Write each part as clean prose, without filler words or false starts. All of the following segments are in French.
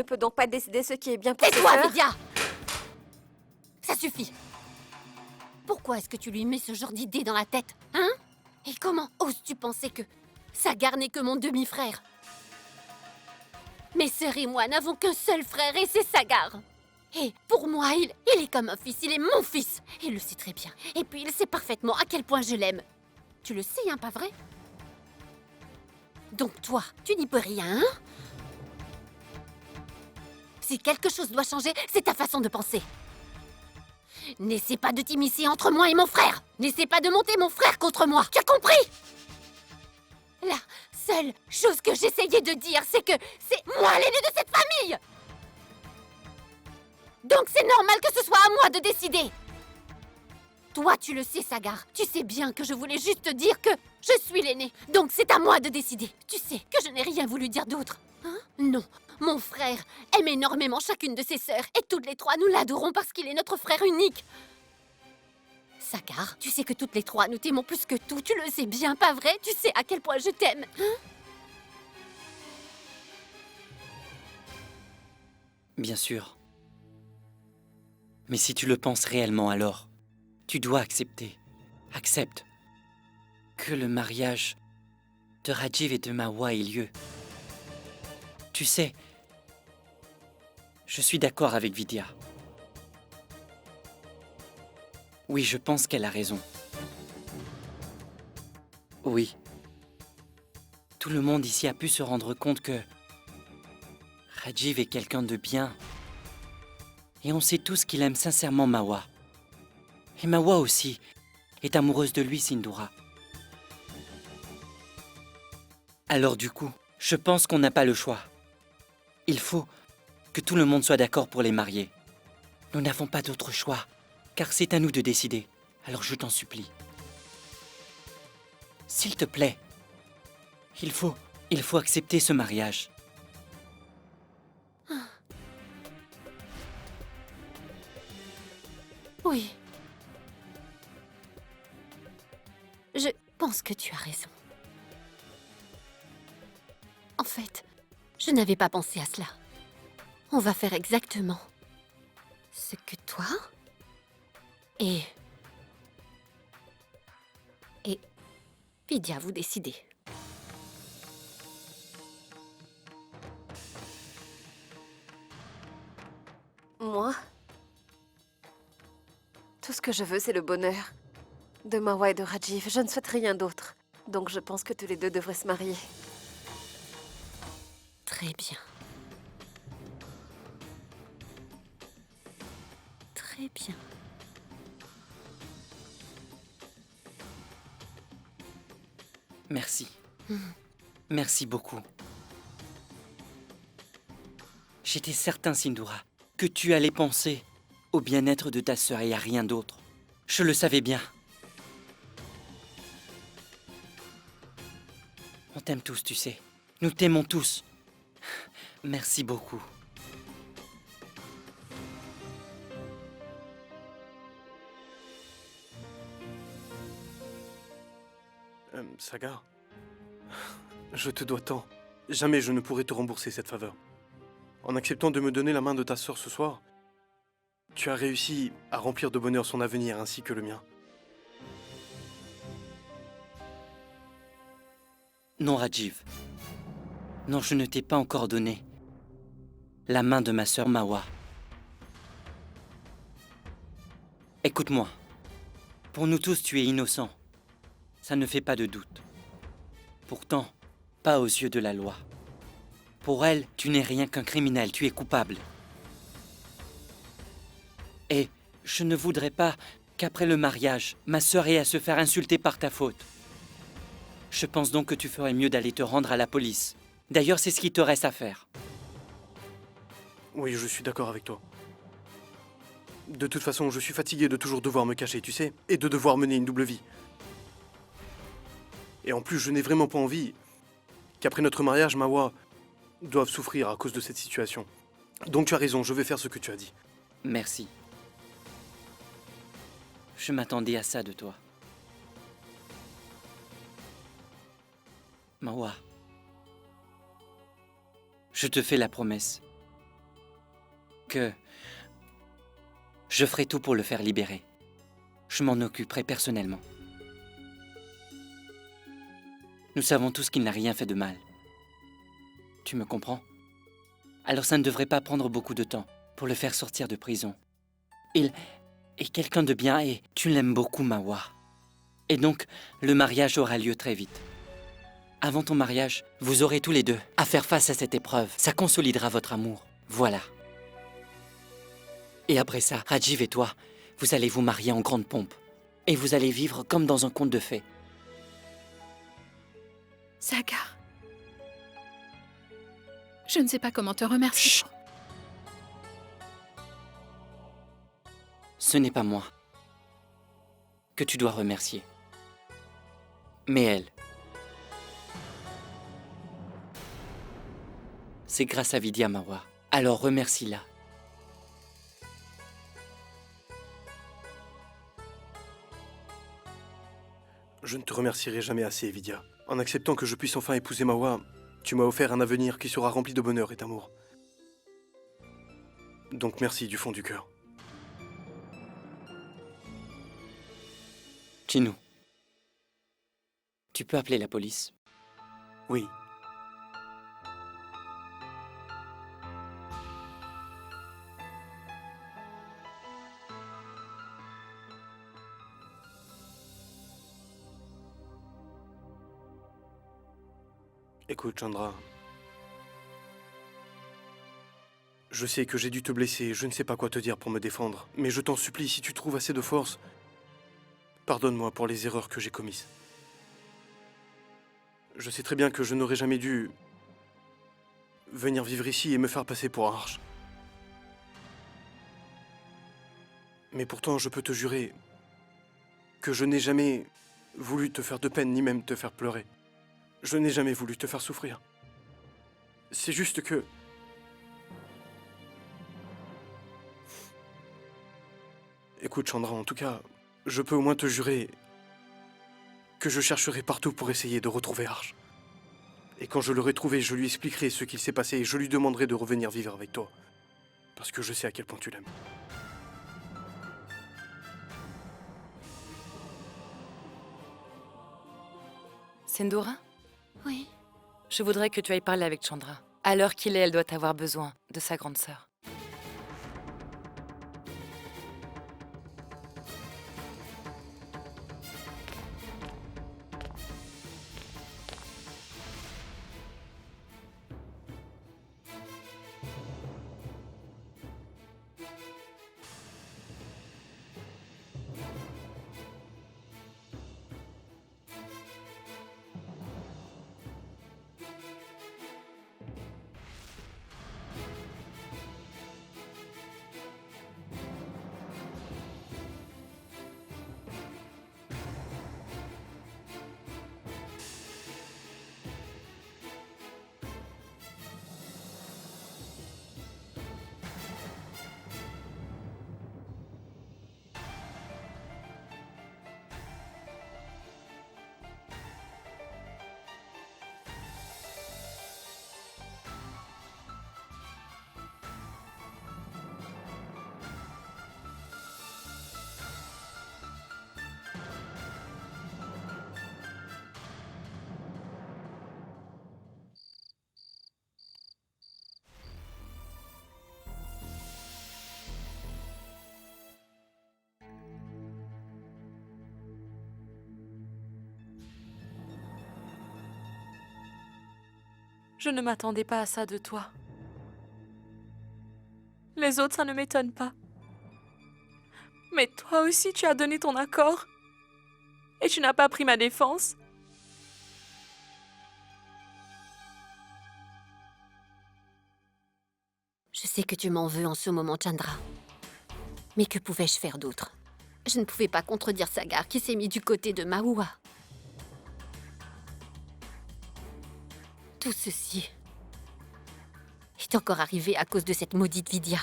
peut donc pas décider ce qui est bien pour ses Tais-toi, sœurs? Vidya! Ça suffit. Pourquoi est-ce que tu lui mets ce genre d'idée dans la tête, hein? Et comment oses-tu penser que Sagar n'est que mon demi-frère? Mes sœurs et moi n'avons qu'un seul frère et c'est Sagar. Et pour moi, il est comme un fils, il est mon fils. Il le sait très bien. Et puis il sait parfaitement à quel point je l'aime. Tu le sais, hein, pas vrai? Donc toi, tu n'y peux rien, hein? Si quelque chose doit changer, c'est ta façon de penser. N'essaie pas de t'immiscer entre moi et mon frère. N'essaie pas de monter mon frère contre moi. Tu as compris? La seule chose que j'essayais de dire, c'est que c'est moi l'aîné de cette famille. Donc c'est normal que ce soit à moi de décider. Toi, tu le sais, Sagar. Tu sais bien que je voulais juste te dire que je suis l'aîné. Donc c'est à moi de décider. Tu sais que je n'ai rien voulu dire d'autre. Hein? Non, mon frère aime énormément chacune de ses sœurs. Et toutes les trois, nous l'adorons parce qu'il est notre frère unique. Sagar, tu sais que toutes les trois, nous t'aimons plus que tout. Tu le sais bien, pas vrai? Tu sais à quel point je t'aime. Hein? Bien sûr. Mais si tu le penses réellement alors, tu dois accepter. Accepte que le mariage de Rajiv et de Mahua ait lieu. Tu sais, je suis d'accord avec Vidya. Oui, je pense qu'elle a raison. Oui. Tout le monde ici a pu se rendre compte que Rajiv est quelqu'un de bien. Et on sait tous qu'il aime sincèrement Mahua. Et Mahua aussi est amoureuse de lui, Sindhura. Alors du coup, je pense qu'on n'a pas le choix. Il faut que tout le monde soit d'accord pour les marier. Nous n'avons pas d'autre choix, car c'est à nous de décider. Alors je t'en supplie. S'il te plaît, il faut accepter ce mariage. Oui. Je pense que tu as raison. En fait, je n'avais pas pensé à cela. On va faire exactement ce que toi et Vidya vous décidez. Moi? Tout ce que je veux, c'est le bonheur de Mahua et de Rajiv. Je ne souhaite rien d'autre. Donc je pense que tous les deux devraient se marier. Très bien. Très bien. Merci. Merci beaucoup. J'étais certain, Sindhura, que tu allais penser au bien-être de ta sœur et à rien d'autre. Je le savais bien. On t'aime tous, tu sais. Nous t'aimons tous. Merci beaucoup. Sagar, je te dois tant. Jamais je ne pourrai te rembourser cette faveur. En acceptant de me donner la main de ta sœur ce soir, tu as réussi à remplir de bonheur son avenir ainsi que le mien. Non, Rajiv. Non, je ne t'ai pas encore donné la main de ma sœur Mahua. Écoute-moi. Pour nous tous, tu es innocent. Ça ne fait pas de doute. Pourtant, pas aux yeux de la loi. Pour elle, tu n'es rien qu'un criminel, tu es coupable. Et je ne voudrais pas qu'après le mariage, ma sœur ait à se faire insulter par ta faute. Je pense donc que tu ferais mieux d'aller te rendre à la police. D'ailleurs, c'est ce qui te reste à faire. Oui, je suis d'accord avec toi. De toute façon, je suis fatigué de toujours devoir me cacher, tu sais, et de devoir mener une double vie. Et en plus, je n'ai vraiment pas envie qu'après notre mariage, Mahua doive souffrir à cause de cette situation. Donc tu as raison, je vais faire ce que tu as dit. Merci. Je m'attendais à ça de toi. Mahua, je te fais la promesse que je ferai tout pour le faire libérer. Je m'en occuperai personnellement. Nous savons tous qu'il n'a rien fait de mal. Tu me comprends? Alors ça ne devrait pas prendre beaucoup de temps pour le faire sortir de prison. Il est quelqu'un de bien et tu l'aimes beaucoup, Mahua. Et donc, le mariage aura lieu très vite. Avant ton mariage, vous aurez tous les deux à faire face à cette épreuve. Ça consolidera votre amour. Voilà. Et après ça, Rajiv et toi, vous allez vous marier en grande pompe. Et vous allez vivre comme dans un conte de fées. Sagar. Je ne sais pas comment te remercier. Chut. Ce n'est pas moi que tu dois remercier, mais elle. C'est grâce à Vidya, Mahua. Alors remercie-la. Je ne te remercierai jamais assez, Vidya. En acceptant que je puisse enfin épouser Mahua, tu m'as offert un avenir qui sera rempli de bonheur et d'amour. Donc merci du fond du cœur. Chinu, tu peux appeler la police? Oui. Écoute, Chandra. Je sais que j'ai dû te blesser, je ne sais pas quoi te dire pour me défendre, mais je t'en supplie, si tu trouves assez de force, pardonne-moi pour les erreurs que j'ai commises. Je sais très bien que je n'aurais jamais dû venir vivre ici et me faire passer pour un arche. Mais pourtant, je peux te jurer que je n'ai jamais voulu te faire de peine, ni même te faire pleurer. Je n'ai jamais voulu te faire souffrir. C'est juste que... Écoute, Chandra, en tout cas, je peux au moins te jurer que je chercherai partout pour essayer de retrouver Arch. Et quand je l'aurai trouvé, je lui expliquerai ce qu'il s'est passé et je lui demanderai de revenir vivre avec toi. Parce que je sais à quel point tu l'aimes. Sendora, Oui. je voudrais que tu ailles parler avec Chandra. À l'heure qu'il est, elle doit avoir besoin de sa grande sœur. Je ne m'attendais pas à ça de toi. Les autres, ça ne m'étonne pas. Mais toi aussi, tu as donné ton accord. Et tu n'as pas pris ma défense. Je sais que tu m'en veux en ce moment, Chandra. Mais que pouvais-je faire d'autre? Je ne pouvais pas contredire Sagar qui s'est mis du côté de Mahua. Tout ceci est encore arrivé à cause de cette maudite Vidya.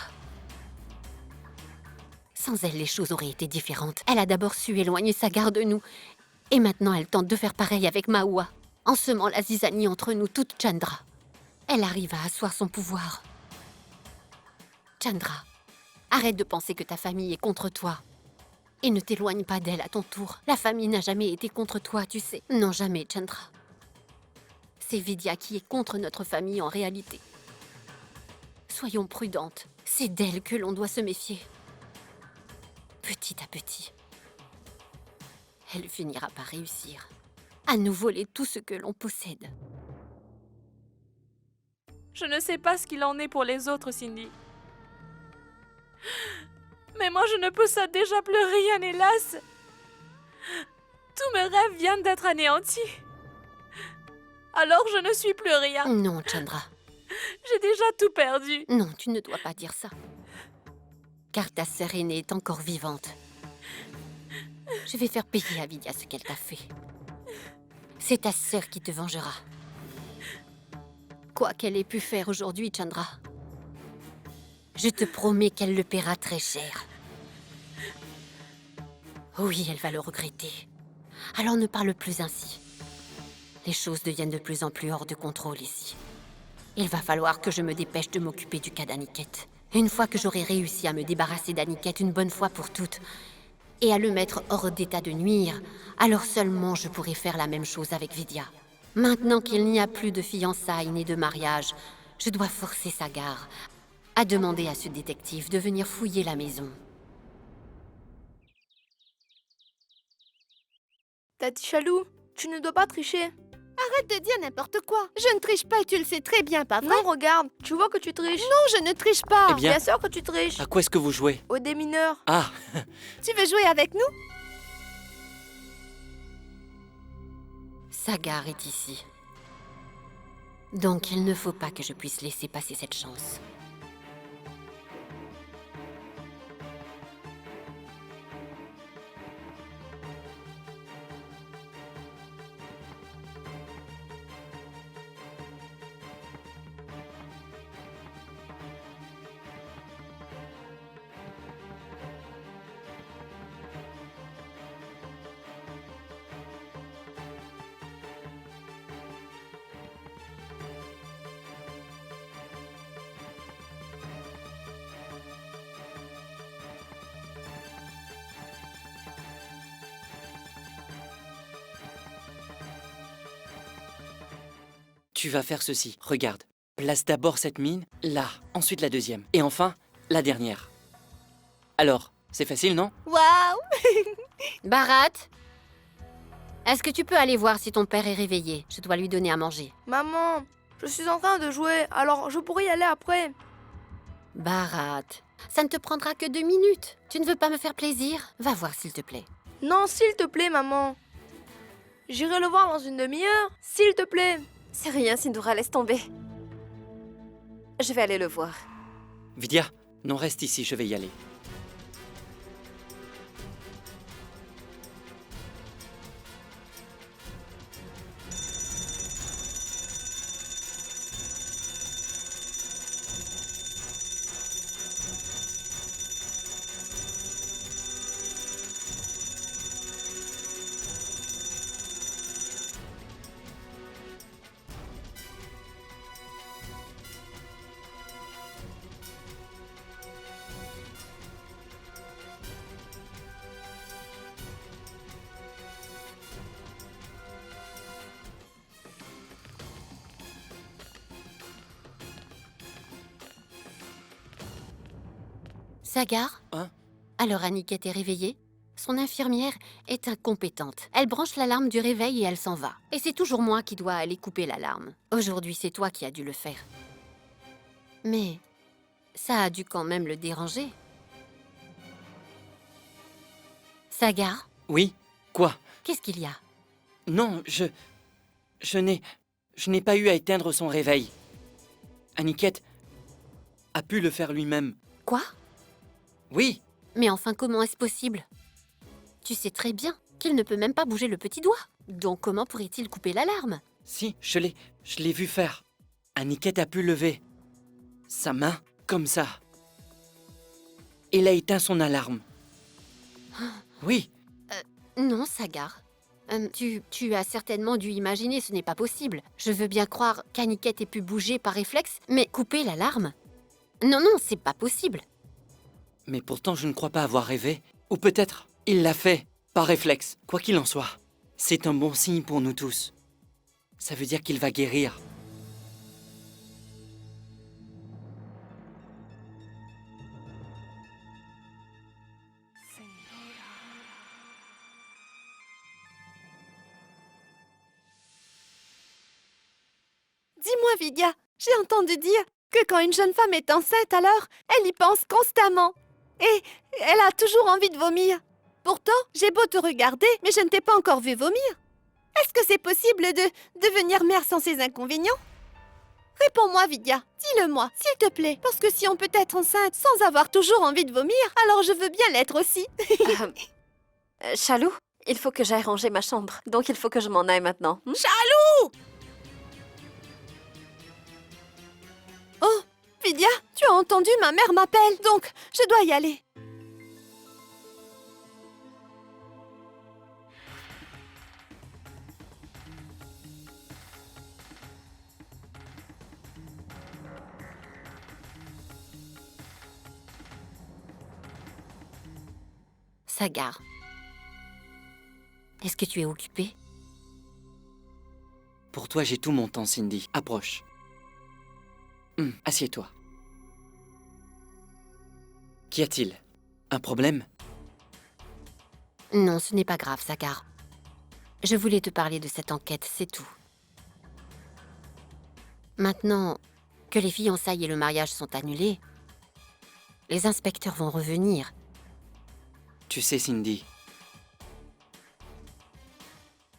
Sans elle, les choses auraient été différentes. Elle a d'abord su éloigner Sagar de nous. Et maintenant, elle tente de faire pareil avec Mahua, en semant la zizanie entre nous toute, Chandra. Elle arrive à asseoir son pouvoir. Chandra, Arrête de penser que ta famille est contre toi. Et ne t'éloigne pas d'elle à ton tour. La famille n'a jamais été contre toi, tu sais. Non, jamais, Chandra. C'est Vidya qui est contre notre famille en réalité. Soyons prudentes. C'est d'elle que l'on doit se méfier. Petit à petit, elle finira par réussir à nous voler tout ce que l'on possède. Je ne sais pas ce qu'il en est pour les autres, Cindy. Mais moi, je ne possède déjà plus rien, hélas. Tous mes rêves viennent d'être anéantis. Alors, je ne suis plus rien. Non, Chandra. J'ai déjà tout perdu. Non, tu ne dois pas dire ça. Car ta sœur aînée est encore vivante. Je vais faire payer à Vidya ce qu'elle t'a fait. C'est ta sœur qui te vengera. Quoi qu'elle ait pu faire aujourd'hui, Chandra, je te promets qu'elle le paiera très cher. Oui, elle va le regretter. Alors ne parle plus ainsi. Les choses deviennent de plus en plus hors de contrôle ici. Il va falloir que je me dépêche de m'occuper du cas d'Aniket. Une fois que j'aurai réussi à me débarrasser d'Aniket une bonne fois pour toutes, et à le mettre hors d'état de nuire, alors seulement je pourrai faire la même chose avec Vidya. Maintenant qu'il n'y a plus de fiançailles ni de mariage, je dois forcer Sagar à demander à ce détective de venir fouiller la maison. Tati Chalou, tu ne dois pas tricher. Arrête de dire n'importe quoi. Je ne triche pas et tu le sais très bien, pas vrai? Non, regarde, tu vois que tu triches. Non, je ne triche pas. Eh bien, Bien sûr que tu triches. à quoi est-ce que vous jouez? Au démineur. Ah, Tu veux jouer avec nous? Sagar est ici. Donc il ne faut pas que je puisse laisser passer cette chance. tu vas faire ceci. Regarde. Place d'abord cette mine, là, ensuite la deuxième, et enfin, la dernière. Alors, c'est facile, non? Waouh! Bharat, est-ce que tu peux aller voir si ton père est réveillé? Je dois lui donner à manger. Maman, je suis en train de jouer, alors je pourrais y aller après. Bharat, ça ne te prendra que 2 minutes. Tu ne veux pas me faire plaisir? Va voir s'il te plaît. Non, s'il te plaît, maman. J'irai le voir dans une demi-heure, s'il te plaît. C'est rien, Sindoura, laisse tomber. Je vais aller le voir. Vidya, non, reste ici, je vais y aller. Sagar? Hein? Alors Aniket est réveillée? Son infirmière est incompétente. Elle branche l'alarme du réveil et elle s'en va. Et c'est toujours moi qui dois aller couper l'alarme. Aujourd'hui, c'est toi qui as dû le faire. Mais ça a dû quand même le déranger. Sagar, Oui? Quoi? qu'est-ce qu'il y a? Non, je n'ai pas eu à éteindre son réveil. Aniket a pu le faire lui-même. Quoi? Oui, Mais enfin, comment est-ce possible? Tu sais très bien qu'il ne peut même pas bouger le petit doigt. Donc comment pourrait-il couper l'alarme? si, je l'ai vu faire. Aniket a pu lever sa main comme ça. Il a éteint son alarme. Oui, Non, Sagar. Tu as certainement dû imaginer, ce n'est pas possible. Je veux bien croire qu'Aniket ait pu bouger par réflexe, mais couper l'alarme? Non, non, c'est pas possible. Mais pourtant, je ne crois pas avoir rêvé. Ou peut-être, il l'a fait, par réflexe. Quoi qu'il en soit, c'est un bon signe pour nous tous. Ça veut dire qu'il va guérir. Dis-moi, Vidya, j'ai entendu dire que quand une jeune femme est enceinte, alors, elle y pense constamment. Et elle a toujours envie de vomir. Pourtant, j'ai beau te regarder, mais je ne t'ai pas encore vu vomir. Est-ce que c'est possible de devenir mère sans ces inconvénients? Réponds-moi, Vidya, dis-le-moi, s'il te plaît. Parce que si on peut être enceinte sans avoir toujours envie de vomir, alors je veux bien l'être aussi. Chalou, il faut que j'aille ranger ma chambre. Donc il faut que je m'en aille maintenant. Oh, Vidya, tu as entendu, ma mère m'appelle, donc je dois y aller. Sagar. Est-ce que tu es occupée? Pour toi, j'ai tout mon temps, Cindy. Approche. Assieds-toi. Qu'y a-t-il? Un problème? Non, ce n'est pas grave, Sagar. Je voulais te parler de cette enquête, c'est tout. Maintenant que les fiançailles et le mariage sont annulés, les inspecteurs vont revenir. Tu sais, Cindy,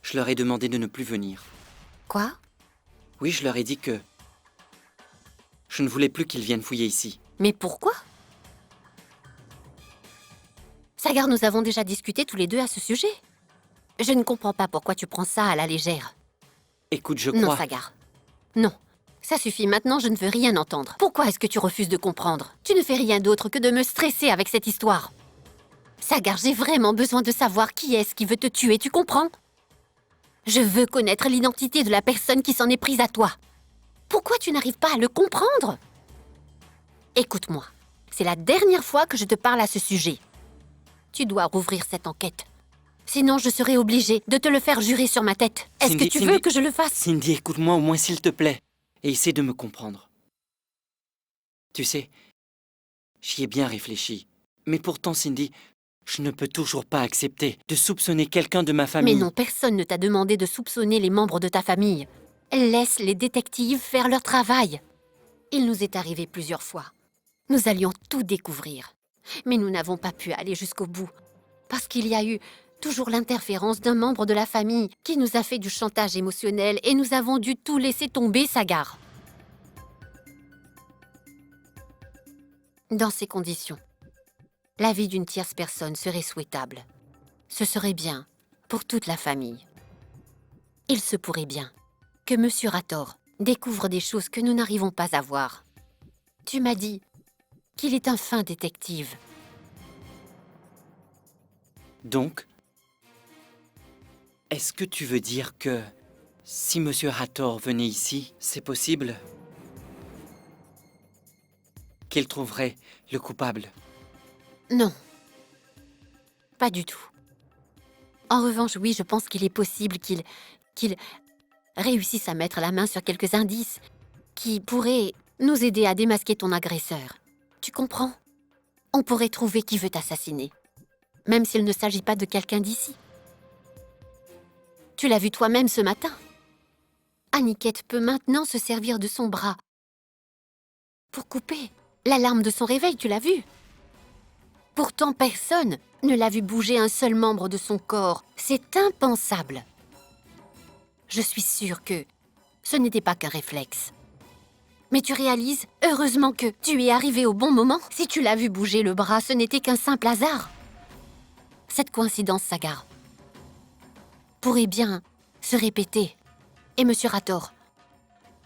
je leur ai demandé de ne plus venir. Quoi? Oui, je leur ai dit que je ne voulais plus qu'ils viennent fouiller ici. Mais pourquoi? Sagar, nous avons déjà discuté tous les deux à ce sujet. Je ne comprends pas pourquoi tu prends ça à la légère. Écoute, je Non, crois... Sagar. Non. Ça suffit maintenant, je ne veux rien entendre. Pourquoi est-ce que tu refuses de comprendre? Tu ne fais rien d'autre que de me stresser avec cette histoire. Sagar, j'ai vraiment besoin de savoir qui est-ce qui veut te tuer, tu comprends? Je veux connaître l'identité de la personne qui s'en est prise à toi. Pourquoi tu n'arrives pas à le comprendre? Écoute-moi, c'est la dernière fois que je te parle à ce sujet. Tu dois rouvrir cette enquête. Sinon, je serai obligée de te le faire jurer sur ma tête. Est-ce que tu veux que je le fasse? Cindy, écoute-moi au moins s'il te plaît. Et essaie de me comprendre. Tu sais, j'y ai bien réfléchi. Mais pourtant, Cindy, je ne peux toujours pas accepter de soupçonner quelqu'un de ma famille. Mais non, personne ne t'a demandé de soupçonner les membres de ta famille. Laisse les détectives faire leur travail. Il nous est arrivé plusieurs fois. Nous allions tout découvrir. Mais nous n'avons pas pu aller jusqu'au bout. Parce qu'il y a eu toujours l'interférence d'un membre de la famille qui nous a fait du chantage émotionnel et nous avons dû tout laisser tomber, Sagar. Dans ces conditions, la vie d'une tierce personne serait souhaitable. Ce serait bien pour toute la famille. Il se pourrait bien que Monsieur Rator découvre des choses que nous n'arrivons pas à voir. Tu m'as dit qu'il est un fin détective. Donc, est-ce que tu veux dire que si Monsieur Rator venait ici, c'est possible qu'il trouverait le coupable? Non. Pas du tout. En revanche, oui, je pense qu'il est possible qu'il réussisse à mettre la main sur quelques indices qui pourraient nous aider à démasquer ton agresseur. Tu comprends? On pourrait trouver qui veut t'assassiner, même s'il ne s'agit pas de quelqu'un d'ici. Tu l'as vu toi-même ce matin. Aniket peut maintenant se servir de son bras pour couper l'alarme de son réveil, tu l'as vu? Pourtant, personne ne l'a vu bouger un seul membre de son corps. C'est impensable. Je suis sûre que ce n'était pas qu'un réflexe. Mais tu réalises, heureusement que tu es arrivé au bon moment. Si tu l'as vu bouger le bras, ce n'était qu'un simple hasard. Cette coïncidence, Sagar, pourrait bien se répéter. Et Monsieur Rator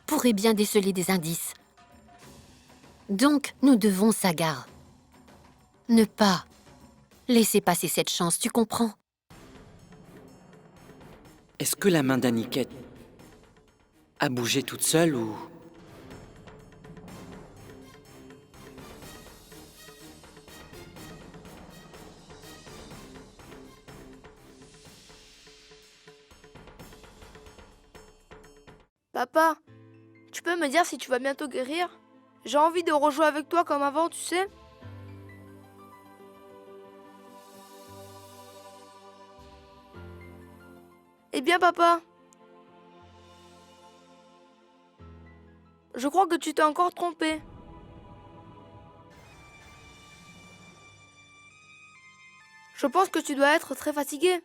pourrait bien déceler des indices. Donc, nous devons, Sagar, ne pas laisser passer cette chance, tu comprends? Est-ce que la main d'Aniket a bougé toute seule ou... Papa, tu peux me dire si tu vas bientôt guérir? J'ai envie de rejouer avec toi comme avant, tu sais? Eh bien, papa, je crois que tu t'es encore trompé. Je pense que tu dois être très fatigué.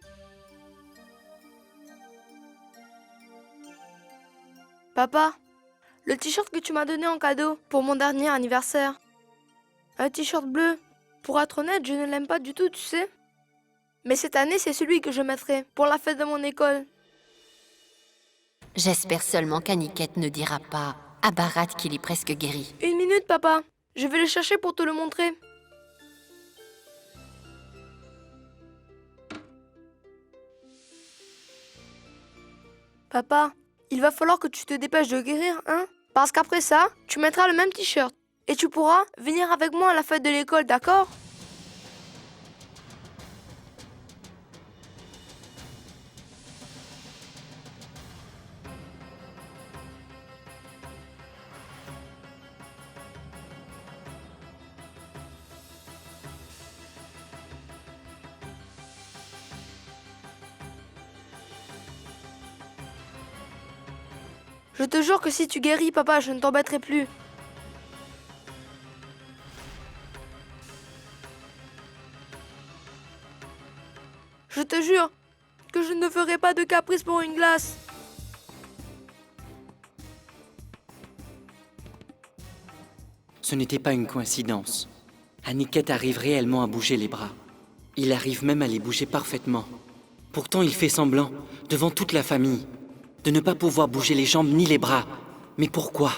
Papa, le t-shirt que tu m'as donné en cadeau pour mon dernier anniversaire. Un t-shirt bleu. Pour être honnête, je ne l'aime pas du tout, tu sais. Mais cette année, c'est celui que je mettrai pour la fête de mon école. J'espère seulement qu'Aniquette ne dira pas à Barat qu'il est presque guéri. 1 minute, papa. Je vais le chercher pour te le montrer. Papa, il va falloir que tu te dépêches de guérir, hein? Parce qu'après ça, tu mettras le même t-shirt. Et tu pourras venir avec moi à la fête de l'école, d'accord? Je te jure que si tu guéris, papa, je ne t'embêterai plus. Je te jure que je ne ferai pas de caprice pour une glace. Ce n'était pas une coïncidence. Aniquette arrive réellement à bouger les bras. Il arrive même à les bouger parfaitement. Pourtant, il fait semblant, devant toute la famille, de ne pas pouvoir bouger les jambes ni les bras. Mais pourquoi?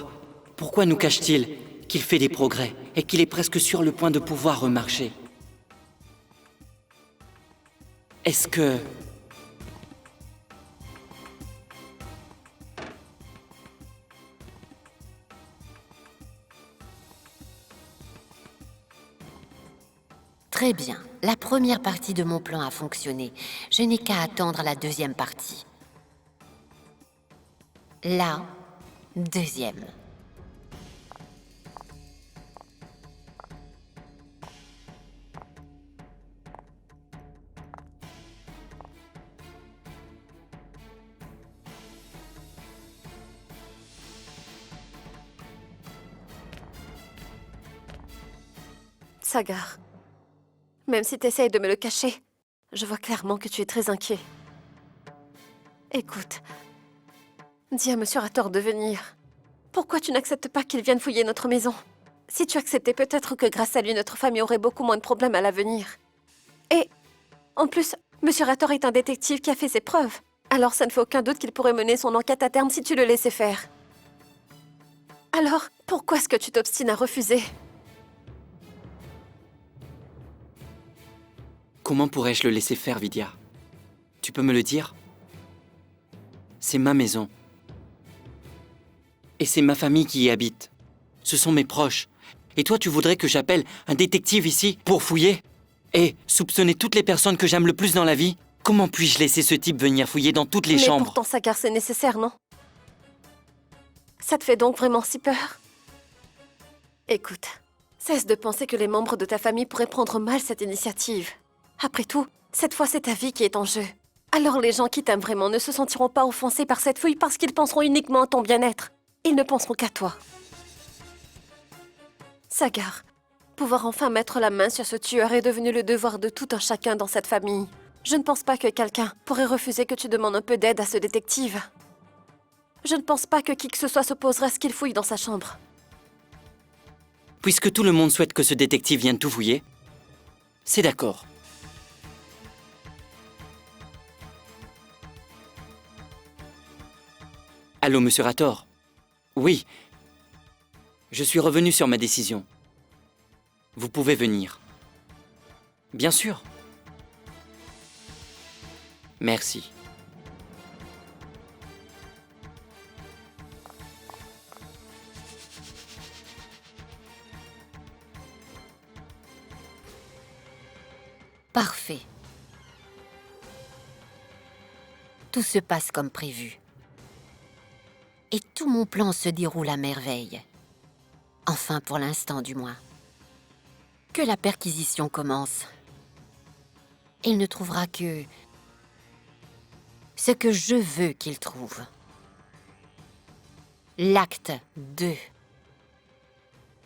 Pourquoi nous cache-t-il qu'il fait des progrès et qu'il est presque sur le point de pouvoir remarcher? Est-ce que... Très bien. La première partie de mon plan a fonctionné. Je n'ai qu'à attendre la deuxième partie. La deuxième. Sagar, même si t'essayes de me le cacher, je vois clairement que tu es très inquiet. Écoute, dis à Monsieur Rator de venir. Pourquoi tu n'acceptes pas qu'il vienne fouiller notre maison? Si tu acceptais, peut-être que grâce à lui, notre famille aurait beaucoup moins de problèmes à l'avenir. Et, en plus, Monsieur Rator est un détective qui a fait ses preuves. Alors ça ne fait aucun doute qu'il pourrait mener son enquête à terme si tu le laissais faire. Alors, pourquoi est-ce que tu t'obstines à refuser? Comment pourrais-je le laisser faire, Vidya? Tu peux me le dire? C'est ma maison. Et c'est ma famille qui y habite. Ce sont mes proches. Et toi, tu voudrais que j'appelle un détective ici pour fouiller? Et soupçonner toutes les personnes que j'aime le plus dans la vie? Comment puis-je laisser ce type venir fouiller dans toutes les chambres? Mais pourtant, Sagar, c'est nécessaire, non? Ça te fait donc vraiment si peur? Écoute, cesse de penser que les membres de ta famille pourraient prendre mal cette initiative. Après tout, cette fois, c'est ta vie qui est en jeu. Alors les gens qui t'aiment vraiment ne se sentiront pas offensés par cette fouille parce qu'ils penseront uniquement à ton bien-être. Ils ne penseront qu'à toi. Sagar, pouvoir enfin mettre la main sur ce tueur est devenu le devoir de tout un chacun dans cette famille. Je ne pense pas que quelqu'un pourrait refuser que tu demandes un peu d'aide à ce détective. Je ne pense pas que qui que ce soit s'opposerait à ce qu'il fouille dans sa chambre. Puisque tout le monde souhaite que ce détective vienne tout fouiller, c'est d'accord. Allô, Monsieur Rator? Oui. Je suis revenu sur ma décision. Vous pouvez venir. Bien sûr. Merci. Parfait. Tout se passe comme prévu. Et tout mon plan se déroule à merveille. Enfin, pour l'instant, du moins. Que la perquisition commence. Il ne trouvera que... ce que je veux qu'il trouve. L'acte 2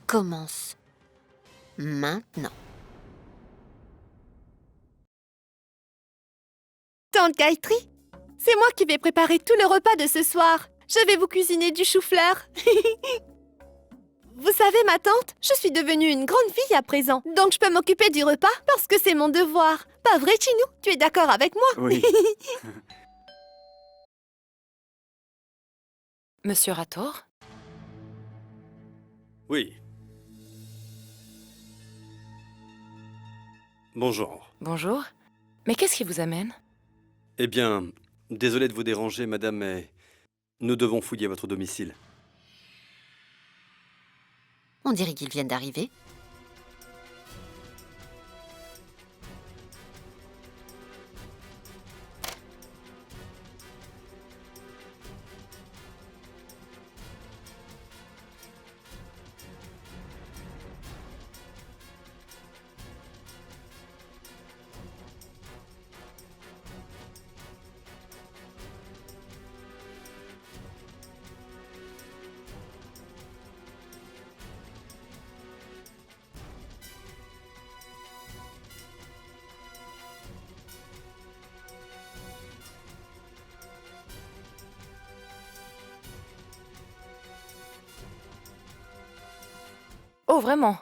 commence maintenant. Tante Gayatri, c'est moi qui vais préparer tout le repas de ce soir. Je vais vous cuisiner du chou-fleur. Vous savez, ma tante, je suis devenue une grande fille à présent. Donc je peux m'occuper du repas parce que c'est mon devoir. Pas vrai, Chinou? Tu es d'accord avec moi? Oui. Monsieur Rator? Oui. Bonjour. Bonjour. Mais qu'est-ce qui vous amène? Eh bien, désolé de vous déranger, madame, mais nous devons fouiller votre domicile. On dirait qu'ils viennent d'arriver. Oh, vraiment?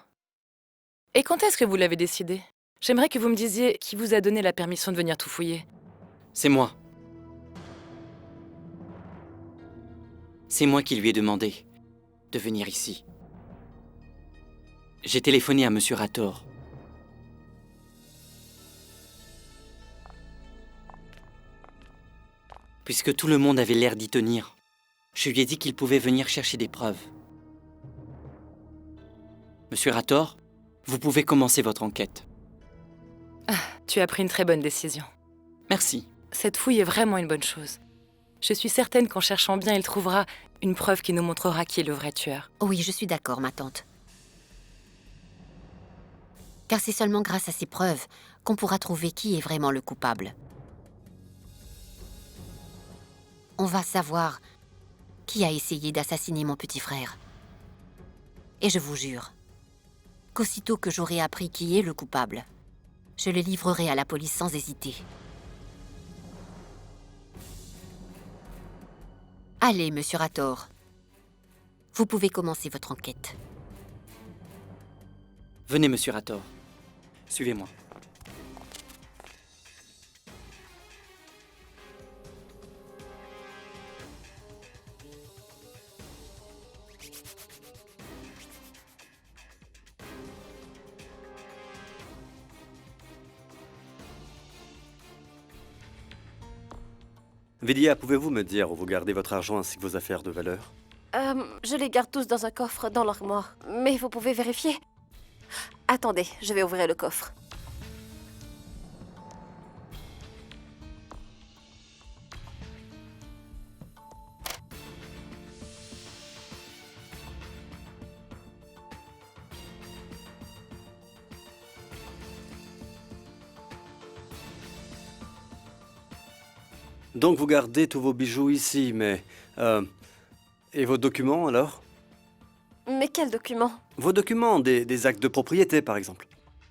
Et quand est-ce que vous l'avez décidé? J'aimerais que vous me disiez qui vous a donné la permission de venir tout fouiller. C'est moi. C'est moi qui lui ai demandé de venir ici. J'ai téléphoné à Monsieur Rator. Puisque tout le monde avait l'air d'y tenir, je lui ai dit qu'il pouvait venir chercher des preuves. Monsieur Rator, vous pouvez commencer votre enquête. Tu as pris une très bonne décision. Merci. Cette fouille est vraiment une bonne chose. Je suis certaine qu'en cherchant bien, il trouvera une preuve qui nous montrera qui est le vrai tueur. Oui, je suis d'accord, ma tante. Car c'est seulement grâce à ces preuves qu'on pourra trouver qui est vraiment le coupable. On va savoir qui a essayé d'assassiner mon petit frère. Et je vous jure qu'aussitôt que j'aurai appris qui est le coupable, je le livrerai à la police sans hésiter. Allez, monsieur Rator. Vous pouvez commencer votre enquête. Venez, Monsieur Rator. Suivez-moi. Vidya, pouvez-vous me dire où vous gardez votre argent ainsi que vos affaires de valeur? Je les garde tous dans un coffre dans l'armoire. Mais vous pouvez vérifier. Attendez, je vais ouvrir le coffre. Donc vous gardez tous vos bijoux ici, mais... et vos documents, alors? Mais quel document? Vos documents, des actes de propriété, par exemple.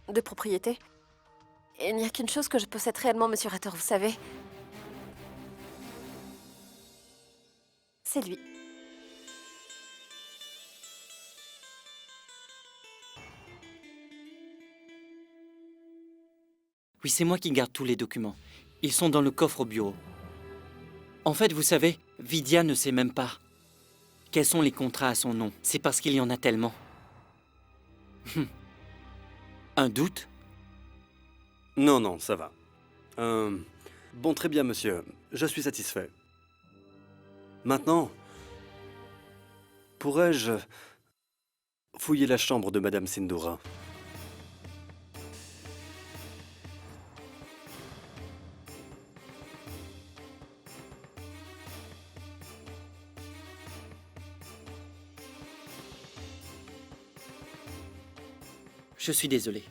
De propriété? Il n'y a qu'une chose que je possède réellement, Monsieur Rator, vous savez. C'est lui. Oui, c'est moi qui garde tous les documents. Ils sont dans le coffre au bureau. En fait, vous savez, Vidya ne sait même pas quels sont les contrats à son nom. C'est parce qu'il y en a tellement. Un doute? Non, non, ça va. Bon, très bien, monsieur. Je suis satisfait. Maintenant, pourrais-je fouiller la chambre de Madame Sindoura? Je suis désolé.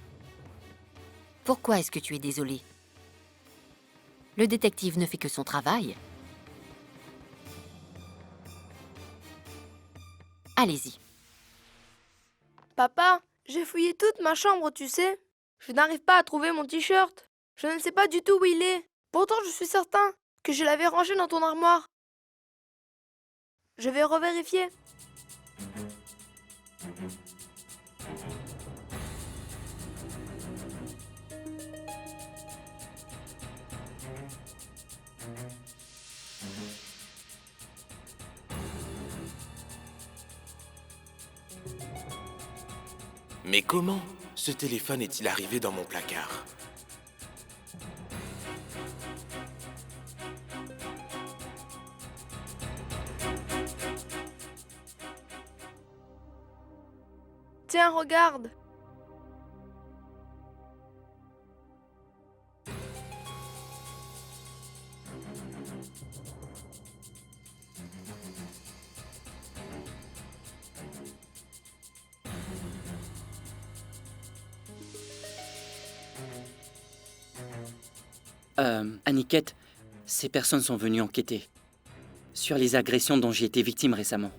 Pourquoi est-ce que tu es désolé? Le détective ne fait que son travail. Allez-y. Papa, j'ai fouillé toute ma chambre, tu sais. Je n'arrive pas à trouver mon t-shirt. Je ne sais pas du tout où il est. Pourtant, je suis certain que je l'avais rangé dans ton armoire. Je vais revérifier. Mais comment ce téléphone est-il arrivé dans mon placard? Tiens, regarde. Aniket, ces personnes sont venues enquêter sur les agressions dont j'ai été victime récemment.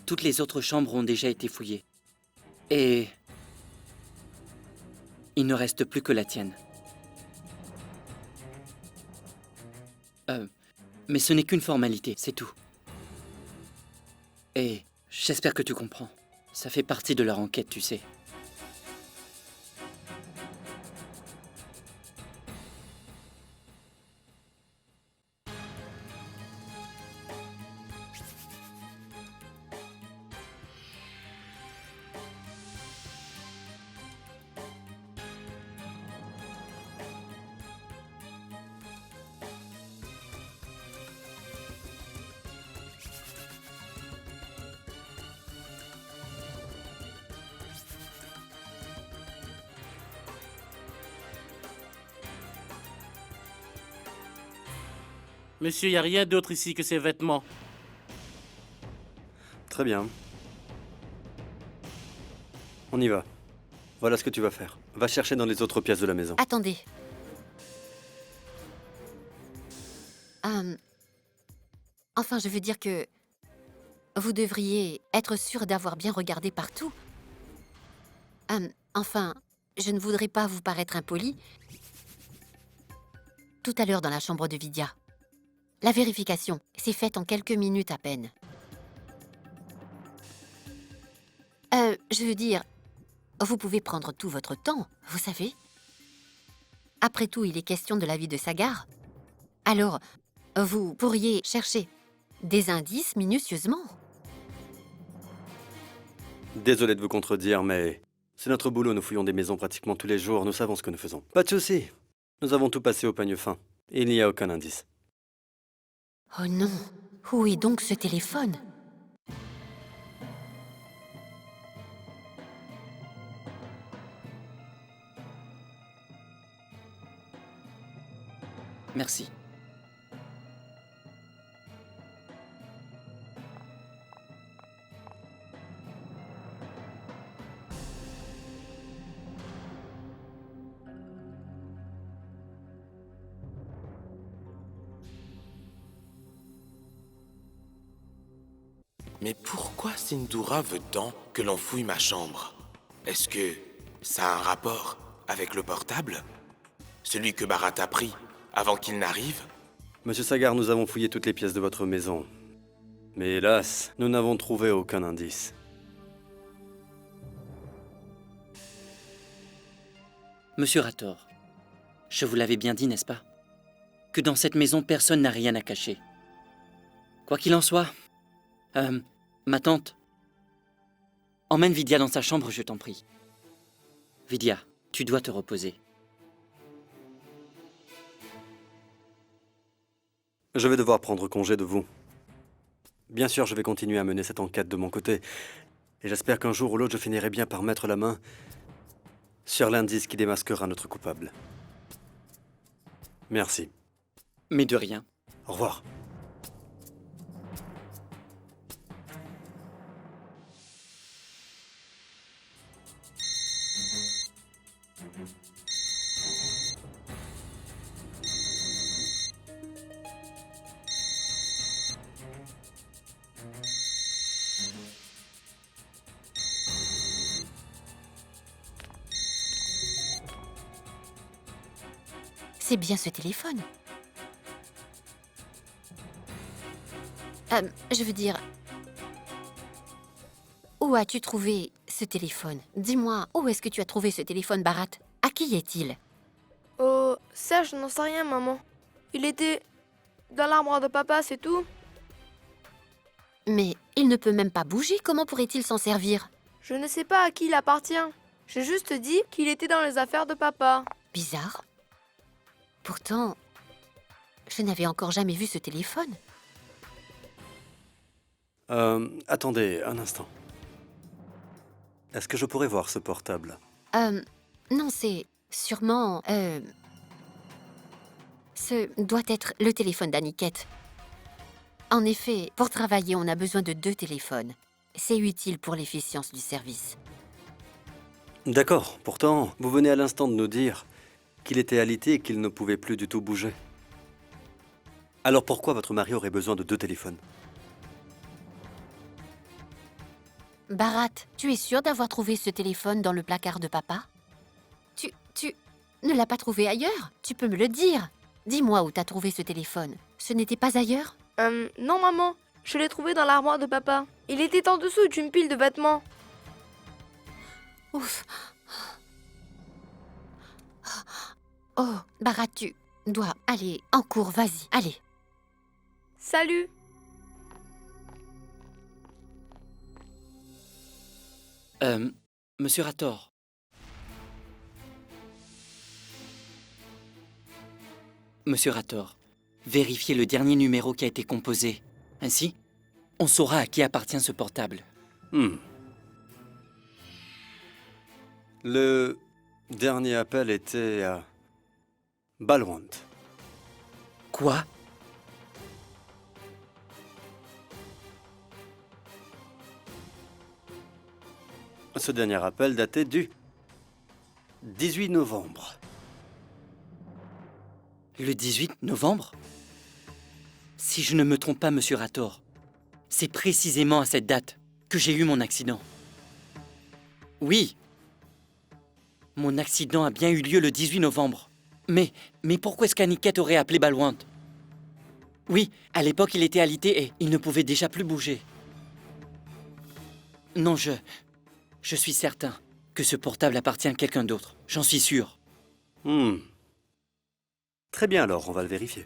Toutes les autres chambres ont déjà été fouillées. Et il ne reste plus que la tienne. Mais ce n'est qu'une formalité, c'est tout. Et j'espère que tu comprends. Ça fait partie de leur enquête, tu sais. Monsieur, y a rien d'autre ici que ces vêtements. Très bien. On y va. Voilà ce que tu vas faire. Va chercher dans les autres pièces de la maison. Attendez. Enfin, je veux dire que vous devriez être sûr d'avoir bien regardé partout. Enfin, je ne voudrais pas vous paraître impoli. Tout à l'heure dans la chambre de Vidya, la vérification s'est faite en quelques minutes à peine. Je veux dire, vous pouvez prendre tout votre temps, vous savez. Après tout, il est question de la vie de Sagar. Alors, vous pourriez chercher des indices minutieusement. Désolé de vous contredire, mais c'est notre boulot. Nous fouillons des maisons pratiquement tous les jours. Nous savons ce que nous faisons. Pas de souci. Nous avons tout passé au peigne fin. Et il n'y a aucun indice. Oh non, où est donc ce téléphone? Merci. Mais pourquoi Sindhura veut tant que l'on fouille ma chambre? Est-ce que ça a un rapport avec le portable? Celui que Bharat a pris avant qu'il n'arrive? Monsieur Sagar, nous avons fouillé toutes les pièces de votre maison. Mais hélas, nous n'avons trouvé aucun indice. Monsieur Rator, je vous l'avais bien dit, n'est-ce pas? Que dans cette maison, personne n'a rien à cacher. Quoi qu'il en soit, ma tante, emmène Vidya dans sa chambre, je t'en prie. Vidya, tu dois te reposer. Je vais devoir prendre congé de vous. Bien sûr, je vais continuer à mener cette enquête de mon côté. Et j'espère qu'un jour ou l'autre, je finirai bien par mettre la main sur l'indice qui démasquera notre coupable. Merci. Mais de rien. Au revoir. C'est bien ce téléphone. Je veux dire... Où as-tu trouvé ce téléphone? Dis-moi, où est-ce que tu as trouvé ce téléphone, Bharat? À qui est-il? Oh, ça, je n'en sais rien, maman. Il était dans l'armoire de papa, c'est tout. Mais il ne peut même pas bouger, comment pourrait-il s'en servir? Je ne sais pas à qui il appartient. J'ai juste dit qu'il était dans les affaires de papa. Bizarre. Pourtant, je n'avais encore jamais vu ce téléphone. Attendez un instant. Est-ce que je pourrais voir ce portable? Non, c'est sûrement... Ce doit être le téléphone d'Aniket. En effet, pour travailler, on a besoin de 2 téléphones. C'est utile pour l'efficience du service. D'accord. Pourtant, vous venez à l'instant de nous dire qu'il était alité et qu'il ne pouvait plus du tout bouger. Alors pourquoi votre mari aurait besoin de 2 téléphones? Bharat, tu es sûr d'avoir trouvé ce téléphone dans le placard de papa? Tu ne l'as pas trouvé ailleurs? Tu peux me le dire. Dis-moi où t'as trouvé ce téléphone. Ce n'était pas ailleurs? Non, maman. Je l'ai trouvé dans l'armoire de papa. Il était en dessous d'une pile de vêtements. Ouf. Oh, Bharat, tu dois aller en cours, vas-y, allez. Salut. Monsieur Rator. Monsieur Rator, vérifiez le dernier numéro qui a été composé. Ainsi, on saura à qui appartient ce portable. Le dernier appel était à Balwant. Quoi? Ce dernier appel datait du 18 novembre. Le 18 novembre? Si je ne me trompe pas, monsieur Rator, c'est précisément à cette date que j'ai eu mon accident. Oui. Mon accident a bien eu lieu le 18 novembre. Mais pourquoi est-ce qu'Aniket aurait appelé Balwant? Oui, à l'époque, il était alité et il ne pouvait déjà plus bouger. Non, je suis certain que ce portable appartient à quelqu'un d'autre. J'en suis sûr. Très bien, alors, on va le vérifier.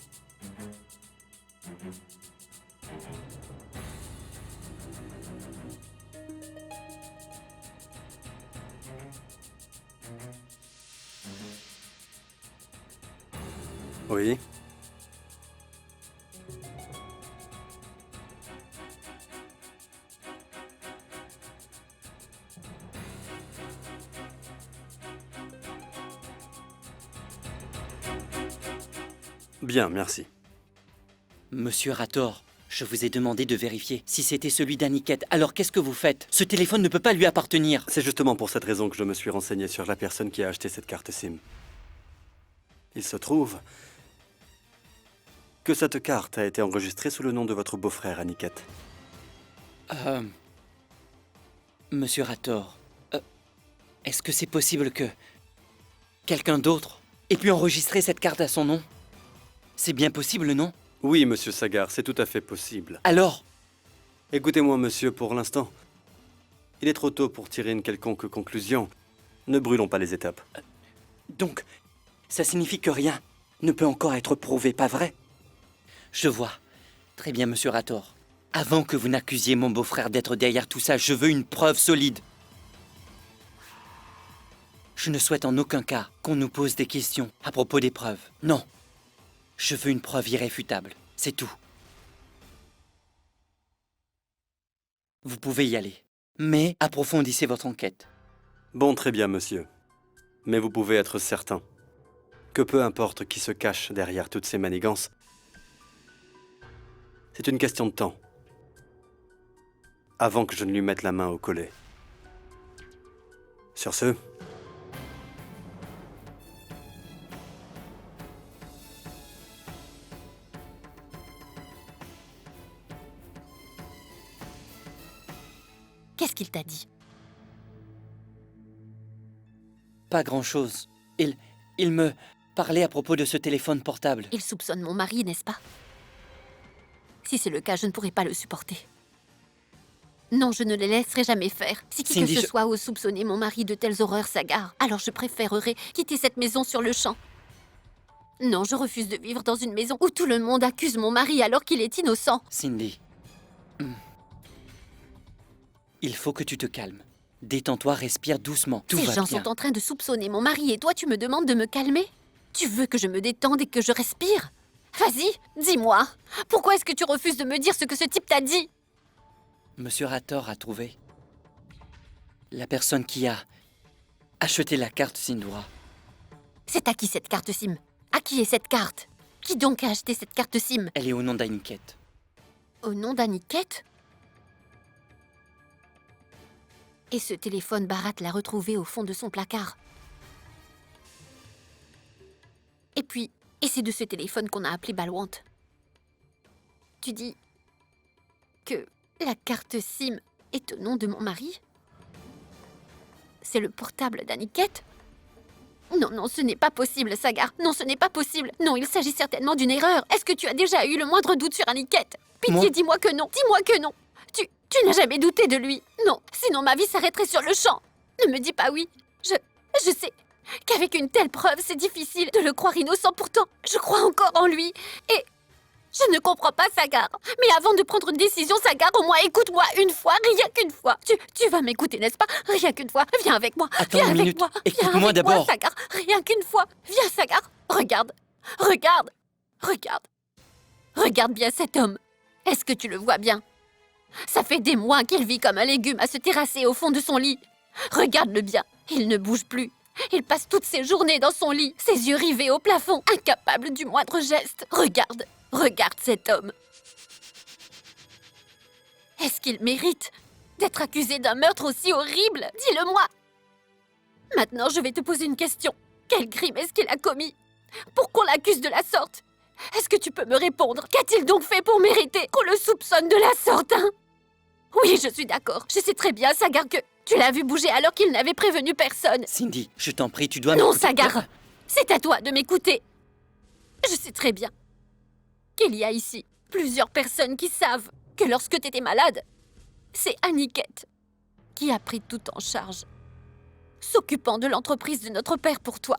Oui. Bien, merci. Monsieur Rator, je vous ai demandé de vérifier si c'était celui d'Aniket. Alors qu'est-ce que vous faites? Ce téléphone ne peut pas lui appartenir. C'est justement pour cette raison que je me suis renseigné sur la personne qui a acheté cette carte SIM. Il se trouve que cette carte a été enregistrée sous le nom de votre beau-frère, Aniket. Monsieur Rator, est-ce que c'est possible que quelqu'un d'autre ait pu enregistrer cette carte à son nom? C'est bien possible, non? Oui, monsieur Sagar, c'est tout à fait possible. Alors? Écoutez-moi, monsieur, pour l'instant, il est trop tôt pour tirer une quelconque conclusion. Ne brûlons pas les étapes. Donc, ça signifie que rien ne peut encore être prouvé, pas vrai? Je vois. Très bien, monsieur Rator. Avant que vous n'accusiez mon beau-frère d'être derrière tout ça, je veux une preuve solide. Je ne souhaite en aucun cas qu'on nous pose des questions à propos des preuves. Non. Je veux une preuve irréfutable. C'est tout. Vous pouvez y aller. Mais approfondissez votre enquête. Bon, très bien, monsieur. Mais vous pouvez être certain que peu importe qui se cache derrière toutes ces manigances, c'est une question de temps avant que je ne lui mette la main au collet. Sur ce, Qu'est-ce qu'il t'a dit? Pas grand-chose. Il me parlait à propos de ce téléphone portable. Il soupçonne mon mari, n'est-ce pas? Si c'est le cas, je ne pourrai pas le supporter. Non, je ne le laisserai jamais faire. Si qui Cindy, que ce soit ose soupçonner mon mari de telles horreurs, Sagar, alors je préférerais quitter cette maison sur le champ. Non, je refuse de vivre dans une maison où tout le monde accuse mon mari alors qu'il est innocent. Cindy. Il faut que tu te calmes. Détends-toi, respire doucement. Tout Ces va gens bien. sont en train de soupçonner mon mari et toi, tu me demandes de me calmer? Tu veux que je me détende et que je respire? Vas-y, dis-moi. Pourquoi est-ce que tu refuses de me dire ce que ce type t'a dit? Monsieur Rator a trouvé la personne qui a acheté la carte Sindura. C'est à qui cette carte SIM? À qui est cette carte? Qui donc a acheté cette carte SIM? Elle est au nom d'Aniket. Au nom d'Aniket? Et ce téléphone, Bharat l'a retrouvé au fond de son placard. Et c'est de ce téléphone qu'on a appelé Balwant. Tu dis que la carte SIM est au nom de mon mari? C'est le portable d'Aniket? Non, non, ce n'est pas possible, Sagar. Non, ce n'est pas possible. Non, il s'agit certainement d'une erreur. Est-ce que tu as déjà eu le moindre doute sur Aniket? Pitié, Moi dis-moi que non. Dis-moi que non. Tu n'as jamais douté de lui. Non, sinon ma vie s'arrêterait sur le champ. Ne me dis pas oui. Je sais qu'avec une telle preuve, c'est difficile de le croire innocent. Pourtant, je crois encore en lui. Et je ne comprends pas, Sagar. Mais avant de prendre une décision, Sagar, au moins écoute-moi une fois, rien qu'une fois. Tu vas m'écouter, n'est-ce pas? Rien qu'une fois. Viens avec moi. Attends Viens une avec minute. moi. Viens Écoute-moi avec moi, d'abord. Sagar. Rien qu'une fois. Viens, Sagar. Regarde. Regarde. Regarde. Regarde bien cet homme. Est-ce que tu le vois bien? Ça fait des mois qu'il vit comme un légume à se terrasser au fond de son lit. Regarde-le bien. Il ne bouge plus. Il passe toutes ses journées dans son lit, ses yeux rivés au plafond, incapable du moindre geste. Regarde. Regarde cet homme. Est-ce qu'il mérite d'être accusé d'un meurtre aussi horrible? Dis-le-moi. Maintenant, je vais te poser une question. Quel crime est-ce qu'il a commis? Pourquoi on l'accuse de la sorte? Est-ce que tu peux me répondre? Qu'a-t-il donc fait pour mériter qu'on le soupçonne de la sorte, hein? Oui, je suis d'accord. Je sais très bien, Sagar, que tu l'as vu bouger alors qu'il n'avait prévenu personne. Cindy, je t'en prie, tu dois Non, m'écouter. Sagar. C'est à toi de m'écouter. Je sais très bien qu'il y a ici plusieurs personnes qui savent que lorsque t'étais malade, c'est Aniket qui a pris tout en charge, s'occupant de l'entreprise de notre père pour toi.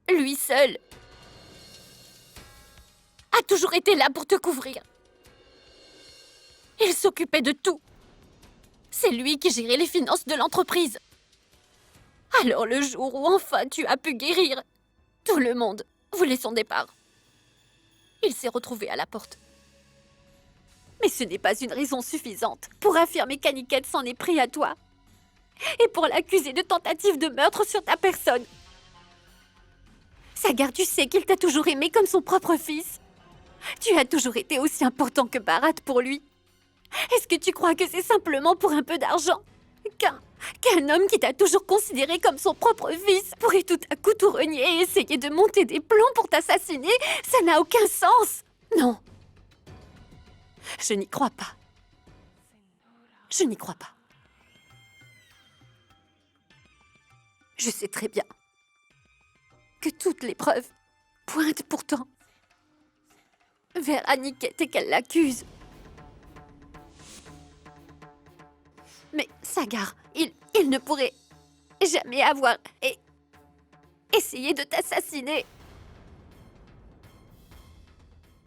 Lui seul a toujours été là pour te couvrir. Il s'occupait de tout. C'est lui qui gérait les finances de l'entreprise. Alors le jour où enfin tu as pu guérir, tout le monde voulait son départ. Il s'est retrouvé à la porte. Mais ce n'est pas une raison suffisante pour affirmer qu'Aniket s'en est pris à toi et pour l'accuser de tentative de meurtre sur ta personne. Sagar, tu sais qu'il t'a toujours aimé comme son propre fils. Tu as toujours été aussi important que Bharat pour lui. Est-ce que tu crois que c'est simplement pour un peu d'argent qu'un homme qui t'a toujours considéré comme son propre fils pourrait tout à coup tout renier et essayer de monter des plans pour t'assassiner? Ça n'a aucun sens. Non. Je n'y crois pas. Je n'y crois pas. Je sais très bien que toutes les preuves pointent pourtant vers Aniket et qu'elle l'accuse. Mais Sagar, il ne pourrait jamais avoir essayé de t'assassiner.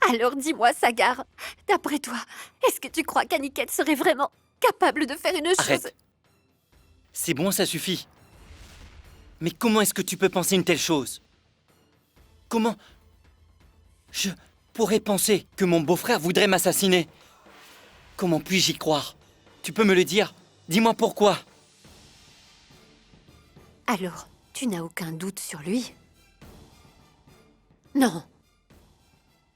Alors dis-moi, Sagar, d'après toi, est-ce que tu crois qu'Aniket serait vraiment capable de faire une chose? Arrête. C'est bon, ça suffit. Mais comment est-ce que tu peux penser une telle chose? Comment je pourrais penser que mon beau-frère voudrait m'assassiner? Comment puis-je y croire? Tu peux me le dire? Dis-moi pourquoi. Alors, tu n'as aucun doute sur lui? Non.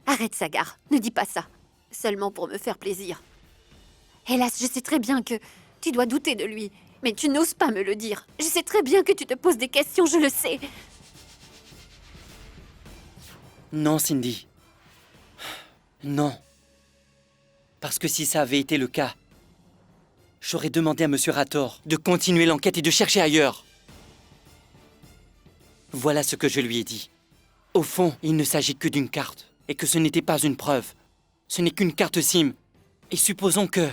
Arrête, Sagar, ne dis pas ça. Seulement pour me faire plaisir. Hélas, je sais très bien que tu dois douter de lui, mais tu n'oses pas me le dire. Je sais très bien que tu te poses des questions, je le sais. Non, Cindy. Non. Parce que si ça avait été le cas, j'aurais demandé à Monsieur Rator de continuer l'enquête et de chercher ailleurs. Voilà ce que je lui ai dit. Au fond, il ne s'agit que d'une carte, et que ce n'était pas une preuve. Ce n'est qu'une carte SIM. Et supposons que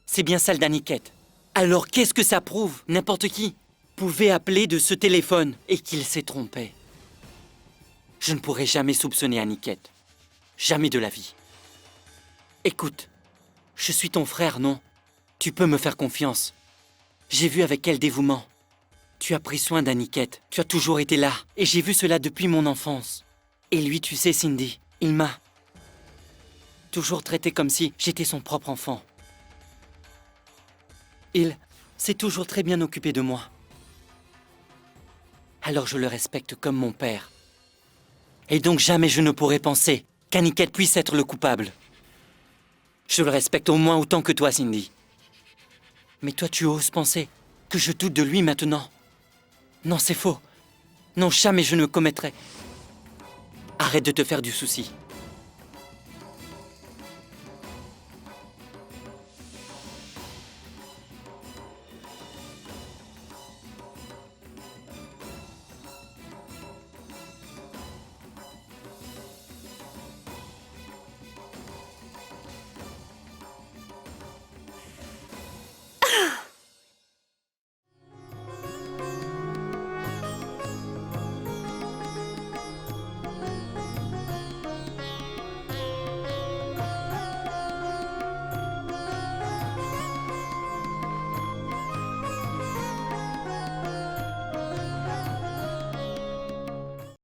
c'est bien celle d'Aniket. Alors qu'est-ce que ça prouve? N'importe qui pouvait appeler de ce téléphone et qu'il s'est trompé. Je ne pourrai jamais soupçonner Aniket. Jamais de la vie. Écoute, je suis ton frère, non? Tu peux me faire confiance. J'ai vu avec quel dévouement. Tu as pris soin d'Aniket. Tu as toujours été là. Et j'ai vu cela depuis mon enfance. Et lui, tu sais, Cindy, il m'a toujours traité comme si j'étais son propre enfant. Il s'est toujours très bien occupé de moi. Alors je le respecte comme mon père. Et donc jamais je ne pourrais penser qu'Aniket puisse être le coupable. Je le respecte au moins autant que toi, Cindy. Mais toi, tu oses penser que je doute de lui maintenant? Non, c'est faux. Non, jamais je ne commettrai. Arrête de te faire du souci.